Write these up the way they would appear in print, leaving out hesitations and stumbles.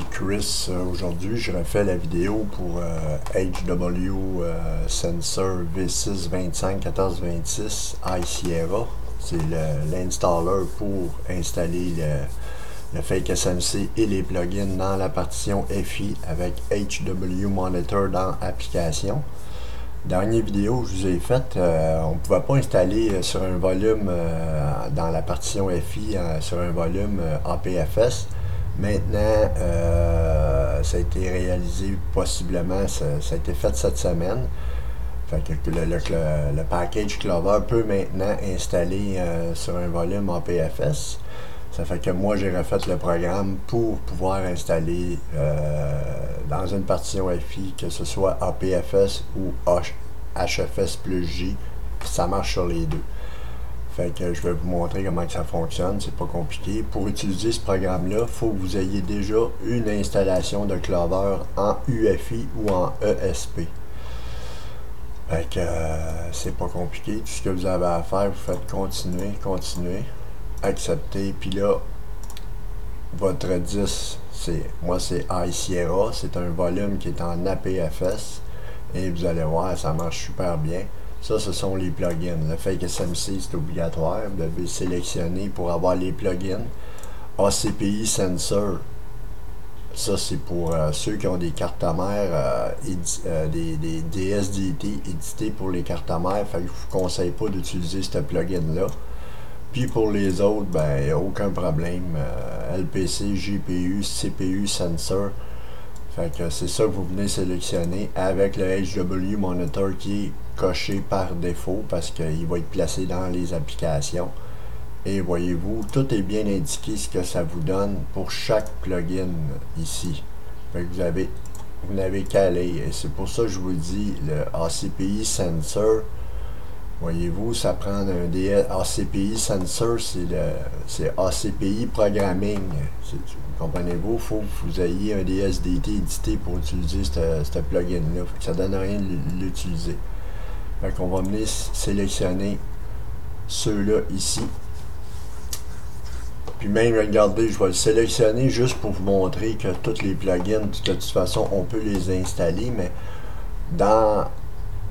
Chris, aujourd'hui je refais la vidéo pour HW Sensor V6 25 14 26 iSierra. C'est l'installer pour installer le Fake SMC et les plugins dans la partition FI avec HW Monitor dans application. Dernière vidéo que je vous ai faite, on ne pouvait pas installer sur un volume dans la partition FI sur un volume APFS. Maintenant, ça a été réalisé possiblement, ça a été fait cette semaine. Fait que le package Clover peut maintenant installer sur un volume APFS. Ça fait que moi j'ai refait le programme pour pouvoir installer dans une partition FI, que ce soit APFS ou HFS plus J, ça marche sur les deux. Fait que je vais vous montrer comment que ça fonctionne, c'est pas compliqué. Pour utiliser ce programme-là, il faut que vous ayez déjà une installation de Clover en UFI ou en ESP. Fait que c'est pas compliqué. Tout ce que vous avez à faire, vous faites continuer, accepter, puis là, votre disque, moi c'est iSierra, c'est un volume qui est en APFS, et vous allez voir, ça marche super bien. Ça, ce sont les plugins. Le Fake SMC, c'est obligatoire. Vous devez sélectionner pour avoir les plugins. ACPI Sensor, ça c'est pour ceux qui ont des cartes mères, des SDT édités pour les cartes mères. Fait que je vous conseille pas d'utiliser ce plugin-là. Puis pour les autres, ben, il n'y a aucun problème. LPC, GPU, CPU, Sensor. Fait que c'est ça que vous venez sélectionner avec le HW Monitor qui est coché par défaut parce qu'il va être placé dans les applications. Et voyez-vous, tout est bien indiqué ce que ça vous donne pour chaque plugin ici. Fait que vous n'avez qu'à aller. Et c'est pour ça que je vous dis le ACPI Sensor. Voyez-vous, ça prend un ACPI Sensor, c'est ACPI Programming. Comprenez-vous, il faut que vous ayez un DSDT édité pour utiliser ce plugin-là. Ça ne donne rien de l'utiliser. Fait qu'on va venir sélectionner ceux-là ici. Puis même, regardez, je vais le sélectionner juste pour vous montrer que tous les plugins, de toute façon, on peut les installer, mais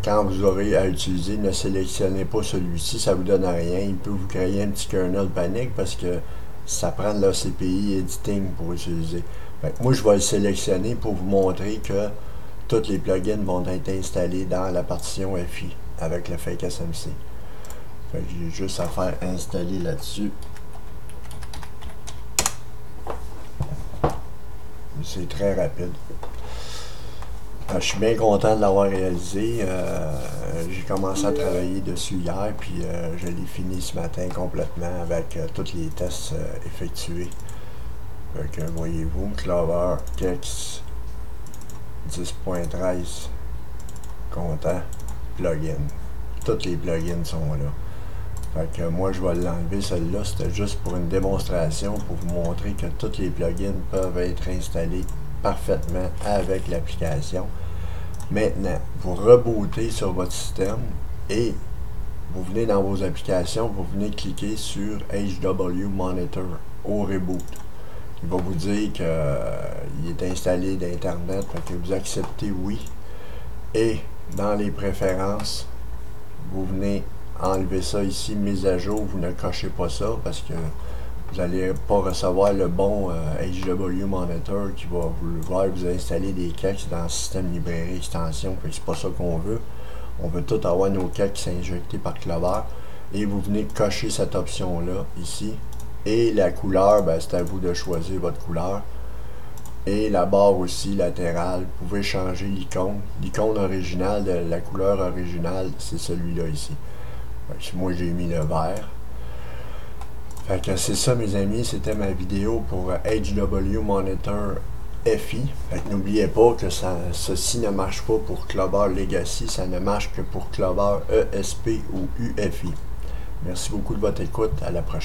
quand vous aurez à utiliser, ne sélectionnez pas celui-ci, ça vous donne rien. Il peut vous créer un petit kernel panique parce que ça prend de l'ACPI editing pour utiliser. Fait que moi, je vais le sélectionner pour vous montrer que tous les plugins vont être installés dans la partition FI avec le Fake SMC. Fait que j'ai juste à faire installer là-dessus. C'est très rapide. Je suis bien content de l'avoir réalisé. J'ai commencé à travailler dessus hier, puis je l'ai fini ce matin complètement avec tous les tests effectués. Donc, voyez-vous, Clover, Kex 10.13, content, plugin. Tous les plugins sont là. Fait que moi, je vais l'enlever, celle-là. C'était juste pour une démonstration, pour vous montrer que tous les plugins peuvent être installés parfaitement avec l'application. Maintenant, vous rebootez sur votre système et vous venez dans vos applications, vous venez cliquer sur HW Monitor au reboot. Il va vous dire qu'il est installé d'Internet, que vous acceptez oui. Et dans les préférences, vous venez enlever ça ici, mise à jour, vous ne cochez pas ça parce que vous n'allez pas recevoir le bon HW Monitor qui va vous installer des Kex dans le système librairie extension. C'est pas ça qu'on veut. On veut tout avoir nos Kex injectés par Clover. Et vous venez cocher cette option-là ici. Et la couleur, ben, c'est à vous de choisir votre couleur. Et la barre aussi latérale, vous pouvez changer l'icône. L'icône originale, de la couleur originale, c'est celui-là ici. Moi, j'ai mis le vert. Fait que c'est ça, mes amis, c'était ma vidéo pour HW Monitor FI. Fait que n'oubliez pas que ceci ne marche pas pour Clover Legacy, ça ne marche que pour Clover ESP ou UFI. Merci beaucoup de votre écoute, à la prochaine.